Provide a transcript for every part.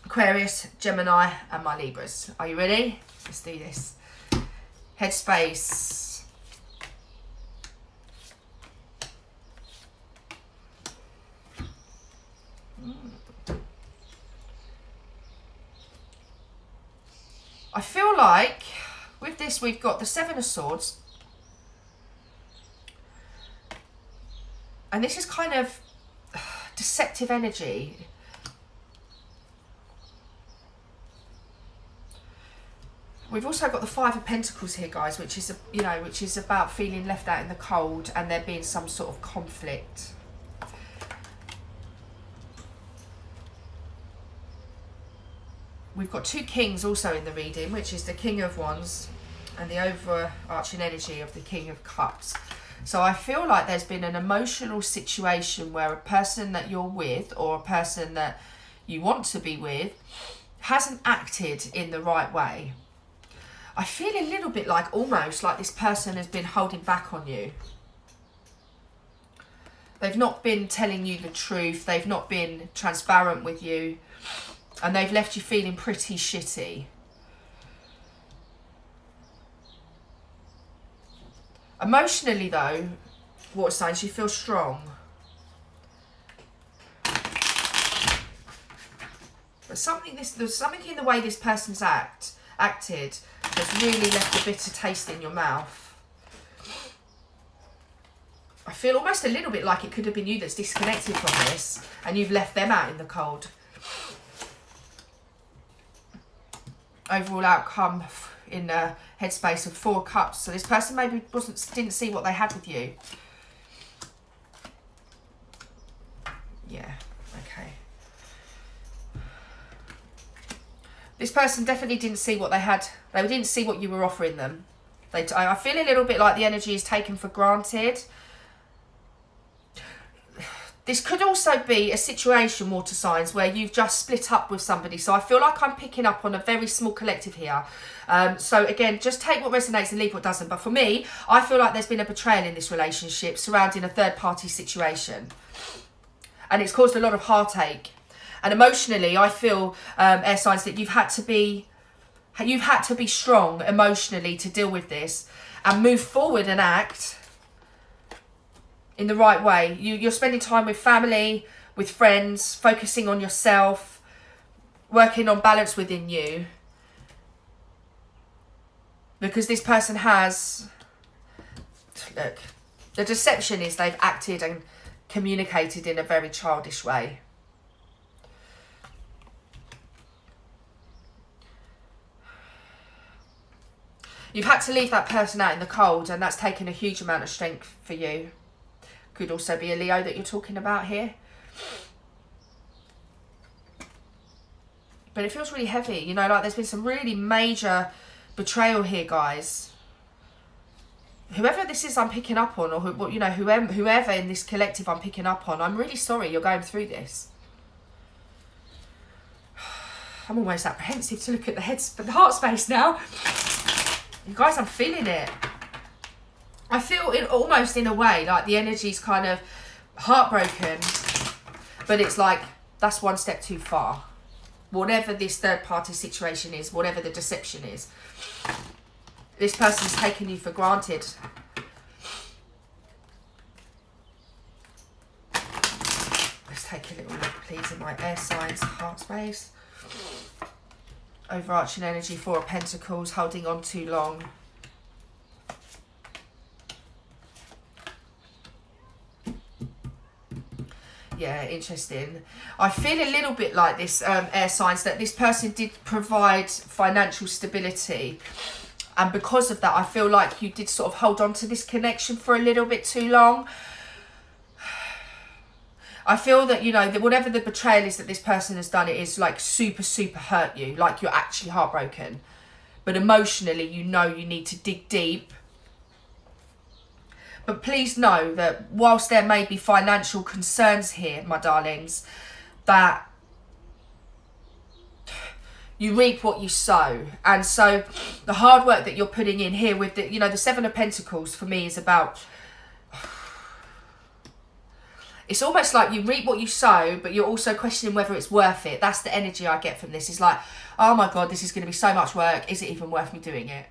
Aquarius, Gemini, and my Libras. Are you ready? Let's do this. Headspace. I feel like with this we've got the Seven of Swords. And this is kind of deceptive energy. We've also got the Five of Pentacles here, guys, which is, which is about feeling left out in the cold and there being some sort of conflict. We've got two kings also in the reading, which is the King of Wands and the overarching energy of the King of Cups. So I feel like there's been an emotional situation where a person that you're with or a person that you want to be with hasn't acted in the right way. I feel a little bit like, almost like this person has been holding back on you. They've not been telling you the truth. They've not been transparent with you. And they've left you feeling pretty shitty. Emotionally though, water signs, you feel strong. But there's something in the way this person's acted that's really left a bitter taste in your mouth. I feel almost a little bit like it could have been you that's disconnected from this and you've left them out in the cold. Overall outcome in the headspace of Four Cups. So this person maybe didn't see what they had with you. Yeah, okay. This person definitely didn't see what they had. They didn't see what you were offering them. I feel a little bit like the energy is taken for granted. This could also be a situation, water signs, where you've just split up with somebody. So I feel like I'm picking up on a very small collective here. So again, just take what resonates and leave what doesn't. But for me, I feel like there's been a betrayal in this relationship surrounding a third party situation. And it's caused a lot of heartache. And emotionally, I feel, air signs, that you've had to be strong emotionally to deal with this and move forward and act in the right way. You're spending time with family, with friends, focusing on yourself, working on balance within you. Because this person has, look, the deception is they've acted and communicated in a very childish way. You've had to leave that person out in the cold, and that's taken a huge amount of strength for you. Could also be a Leo that you're talking about here. But it feels really heavy, like there's been some really major betrayal here, guys. Whoever this is I'm picking up on, or whoever in this collective I'm picking up on, I'm really sorry you're going through this. I'm almost apprehensive to look at the heart space now. You guys, I'm feeling it. I feel it almost in a way like the energy's kind of heartbroken, but it's like that's one step too far. Whatever this third party situation is, whatever the deception is, this person's taken you for granted. Let's take a little look, please, in my air signs heart space. Overarching energy, Four of Pentacles, holding on too long. Yeah, interesting. I feel a little bit like this, air signs, that this person did provide financial stability. And because of that, I feel like you did sort of hold on to this connection for a little bit too long. I feel that, that whatever the betrayal is that this person has done, it is like super, super hurt you. Like you're actually heartbroken. But emotionally, you need to dig deep. But please know that whilst there may be financial concerns here, my darlings, that you reap what you sow. And so the hard work that you're putting in here with the Seven of Pentacles for me is about, It's almost like you reap what you sow, but you're also questioning whether it's worth it. That's the energy I get from this. It's like, oh my God, this is going to be so much work. Is it even worth me doing it?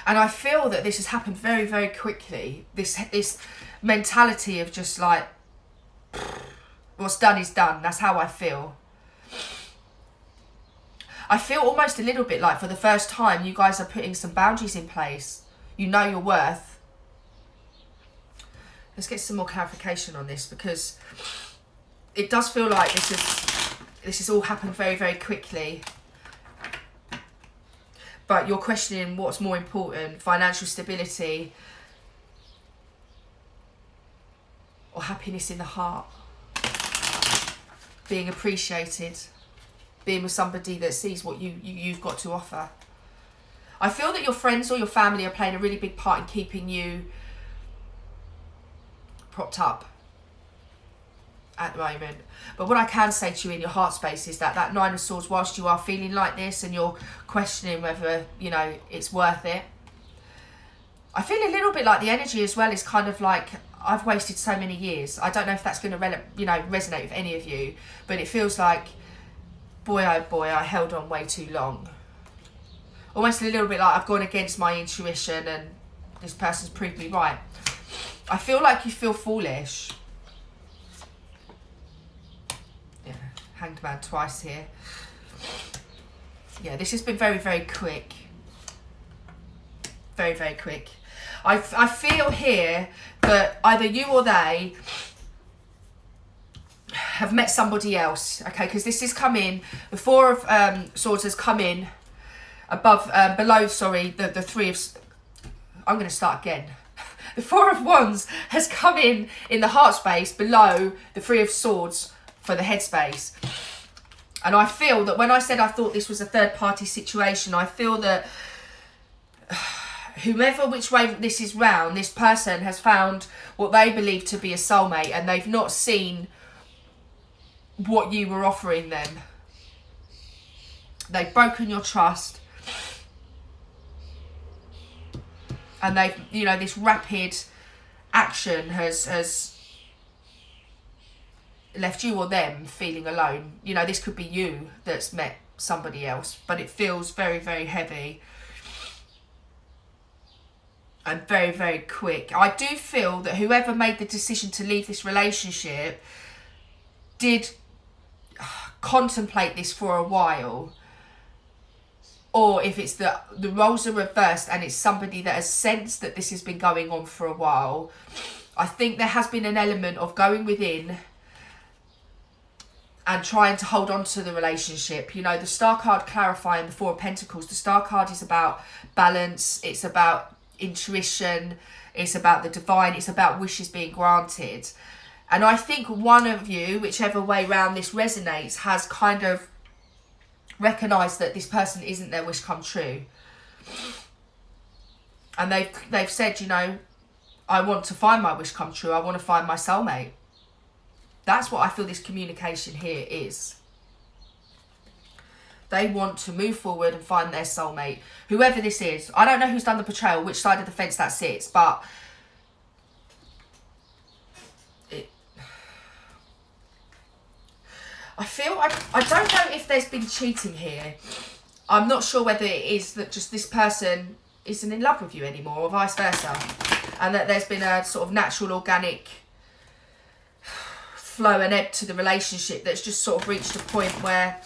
And I feel that this has happened very, very quickly. This mentality of just like, what's done is done. That's how I feel. I feel almost a little bit like for the first time you guys are putting some boundaries in place. You know your worth. Let's get some more clarification on this, because it does feel like this has all happened very, very quickly. But you're questioning what's more important, financial stability or happiness in the heart. Being appreciated. Being with somebody that sees what you've got to offer. I feel that your friends or your family are playing a really big part in keeping you propped up at the moment. But what I can say to you in your heart space is that that Nine of Swords, whilst you are feeling like this and you're questioning whether, you know, it's worth it, I feel a little bit like the energy as well is kind of like, I've wasted so many years. I don't know if that's going to resonate with any of you, but it feels like, boy oh boy, I held on way too long. Almost a little bit like I've gone against my intuition and this person's proved me right. I feel like you feel foolish. Yeah, Hanged Man twice here. Yeah, this has been very, very quick. Very, very quick. I feel here that either you or they have met somebody else, okay, because this has come in, the Four of Swords has come in below, the Three of, I'm going to start again. The Four of Wands has come in the heart space below the Three of Swords for the head space. And I feel that when I said I thought this was a third party situation, I feel that which way this is round, this person has found what they believe to be a soulmate, and they've not seen what you were offering them. They've broken your trust, and they've, you know, this rapid action has left you or them feeling alone. You know, this could be you that's met somebody else, but it feels very, very heavy and very, very quick. I do feel that whoever made the decision to leave this relationship did contemplate this for a while, or if it's the roles are reversed and it's somebody that has sensed that this has been going on for a while, I think there has been an element of going within and trying to hold on to the relationship. You know, the Star card clarifying the Four of Pentacles, the Star card is about balance, it's about intuition, it's about the divine, it's about wishes being granted. And I think one of you, whichever way round this resonates, has kind of recognised that this person isn't their wish come true. And they've said, you know, I want to find my wish come true. I want to find my soulmate. That's what I feel this communication here is. They want to move forward and find their soulmate. Whoever this is. I don't know who's done the betrayal, which side of the fence that sits, but I feel, I don't know if there's been cheating here. I'm not sure whether it is that just this person isn't in love with you anymore, or vice versa. And that there's been a sort of natural, organic flow and ebb to the relationship that's just sort of reached a point where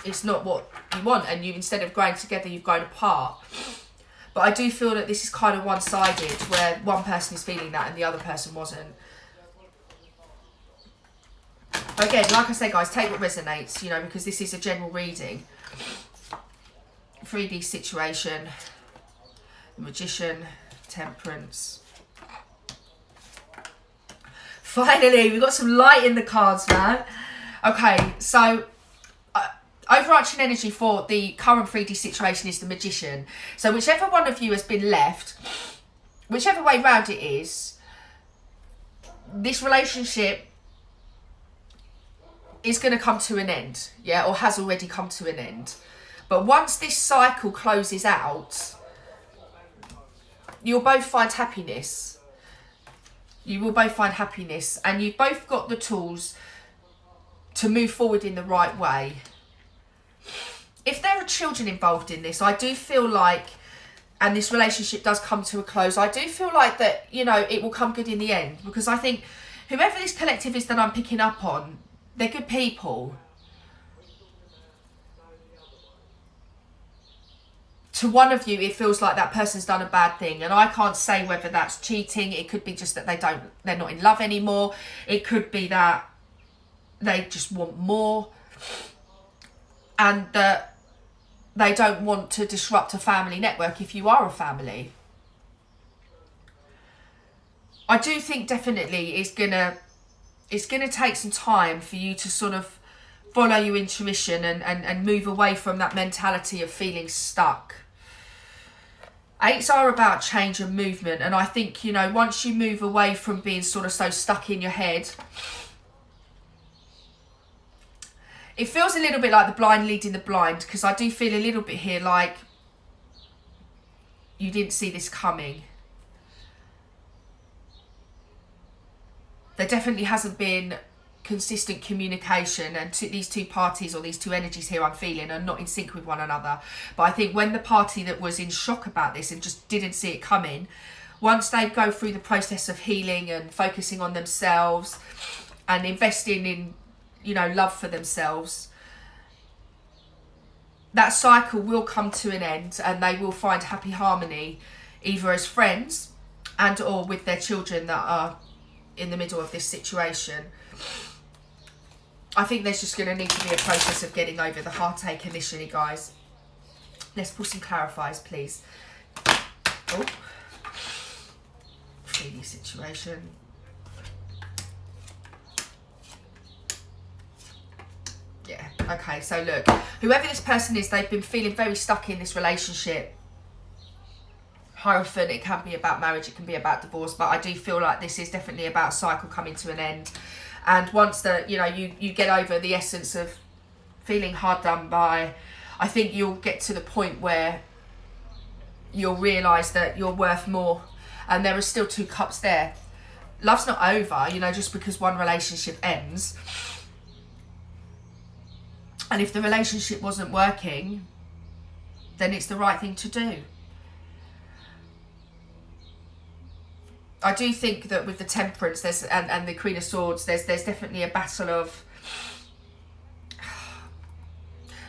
it's not what you want, and you, instead of growing together, you've grown apart. But I do feel that this is kind of one-sided, where one person is feeling that and the other person wasn't. Again, like I say, guys, take what resonates, you know, because this is a general reading. 3D situation, Magician, Temperance. Finally, we've got some light in the cards, man. Okay, so overarching energy for the current 3D situation is the Magician. So whichever one of you has been left, whichever way round it is, this relationship is going to come to an end, yeah, or has already come to an end. But once this cycle closes out, you'll both find happiness. You will both find happiness, and you've both got the tools to move forward in the right way. If there are children involved in this, I do feel like, and this relationship does come to a close, I do feel like that, you know, it will come good in the end. Because I think whoever this collective is that I'm picking up on, they're good people. To one of you, it feels like that person's done a bad thing, and I can't say whether that's cheating. It could be just that they're not in love anymore. It could be that they just want more, and that they don't want to disrupt a family network if you are a family. I do think definitely it's gonna take some time for you to sort of follow your intuition and move away from that mentality of feeling stuck. Eights are about change and movement, and I think, you know, once you move away from being sort of so stuck in your head, it feels a little bit like the blind leading the blind, because I do feel a little bit here like you didn't see this coming. There definitely hasn't been consistent communication, and these two parties, or these two energies here I'm feeling, are not in sync with one another. But I think when the party that was in shock about this and just didn't see it coming, once they go through the process of healing and focusing on themselves and investing in, you know, love for themselves, that cycle will come to an end, and they will find happy harmony, either as friends and or with their children that are in the middle of this situation. I think there's just going to need to be a process of getting over the heartache initially, guys. Let's pull some clarifiers, please. Oh, freebie situation. Yeah, okay, so look, whoever this person is, they've been feeling very stuck in this relationship. Hierophant, it can be about marriage, it can be about divorce, but I do feel like this is definitely about a cycle coming to an end. And once you get over the essence of feeling hard done by, I think you'll get to the point where you'll realise that you're worth more, and there are still two cups there. Love's not over, you know, just because one relationship ends. And if the relationship wasn't working, then it's the right thing to do. I do think that with the Temperance and the Queen of Swords, there's definitely a battle of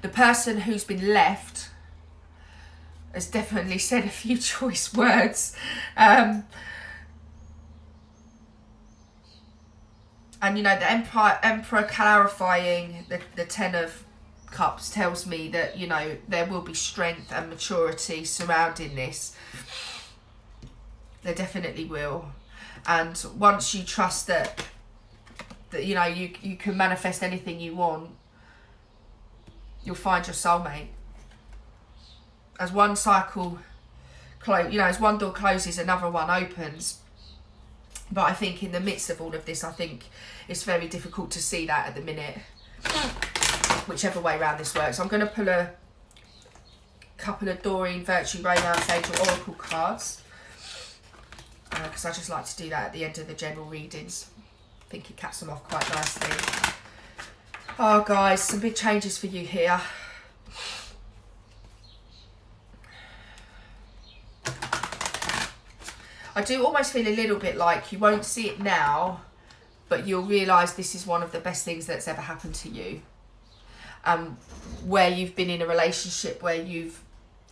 the person who's been left has definitely said a few choice words. And you know, the Emperor clarifying the Ten of Cups tells me that, you know, there will be strength and maturity surrounding this. There definitely will. And once you trust that you know, you can manifest anything you want, you'll find your soulmate. As one cycle as one door closes, another one opens. But I think in the midst of all of this, I think it's very difficult to see that at the minute, whichever way around this works. I'm going to pull a couple of Doreen Virtue Romance Angel Oracle cards, because I just like to do that at the end of the general readings. I think it caps them off quite nicely. Oh guys, some big changes for you here. I do almost feel a little bit like you won't see it now, but you'll realise this is one of the best things that's ever happened to you. Where you've been in a relationship where you've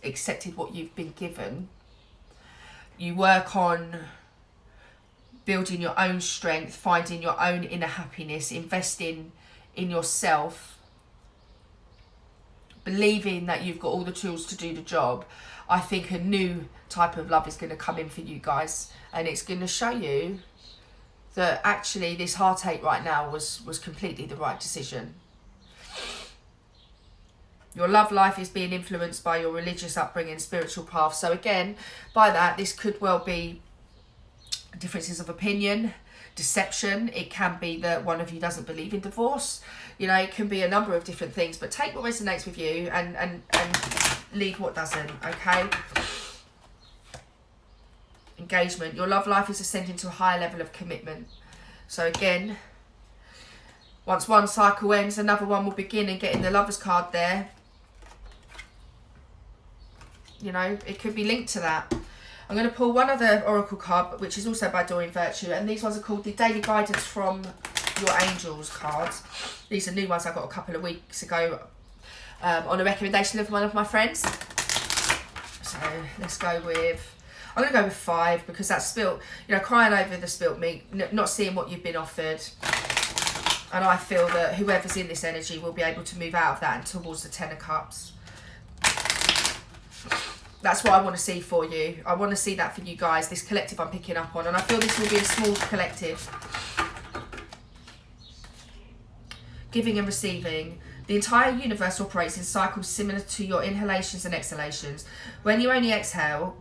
accepted what you've been given. You work on building your own strength, finding your own inner happiness, investing in yourself, believing that you've got all the tools to do the job. I think a new type of love is going to come in for you guys, and it's going to show you that actually this heartache right now was completely the right decision. Your love life is being influenced by your religious upbringing, spiritual path. So again, by that, this could well be differences of opinion, deception. It can be that one of you doesn't believe in divorce. You know, it can be a number of different things, but take what resonates with you and leave what doesn't, okay? engagement. Your love life is ascending to a higher level of commitment. So again, once one cycle ends, another one will begin, and getting the Lovers card there, you know, it could be linked to that. I'm going to pull one other oracle card, which is also by Doreen Virtue, and these ones are called the Daily Guidance from Your Angels cards. These are new ones I got a couple of weeks ago on a recommendation of one of my friends. So let's go with, I'm going to go with 5, because that's spilt, you know, crying over the spilt meat, not seeing what you've been offered. And I feel that whoever's in this energy will be able to move out of that and towards the 10 of Cups. That's what I want to see for you. I want to see that for you guys, this collective I'm picking up on. And I feel this will be a small collective. Giving and receiving. The entire universe operates in cycles similar to your inhalations and exhalations. When you only exhale,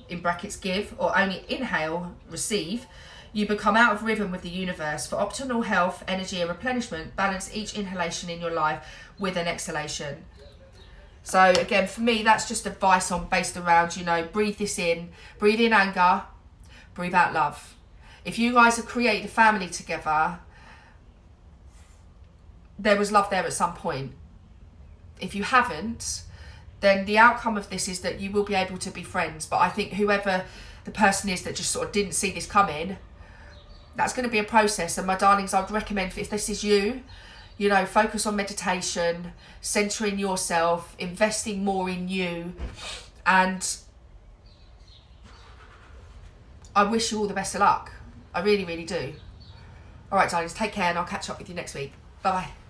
in brackets give, or only inhale, receive, you become out of rhythm with the universe. For optimal health, energy and replenishment, balance each inhalation in your life with an exhalation. So again, for me, that's just advice based around, you know, breathe this in, breathe in anger, breathe out love. If you guys have created a family together, there was love there at some point. If you haven't, then the outcome of this is that you will be able to be friends. But I think whoever the person is that just sort of didn't see this coming, that's going to be a process. And my darlings, I'd recommend, if this is you, you know, focus on meditation, centering yourself, investing more in you. And I wish you all the best of luck. I really, really do. All right, darlings, take care, and I'll catch up with you next week. Bye-bye.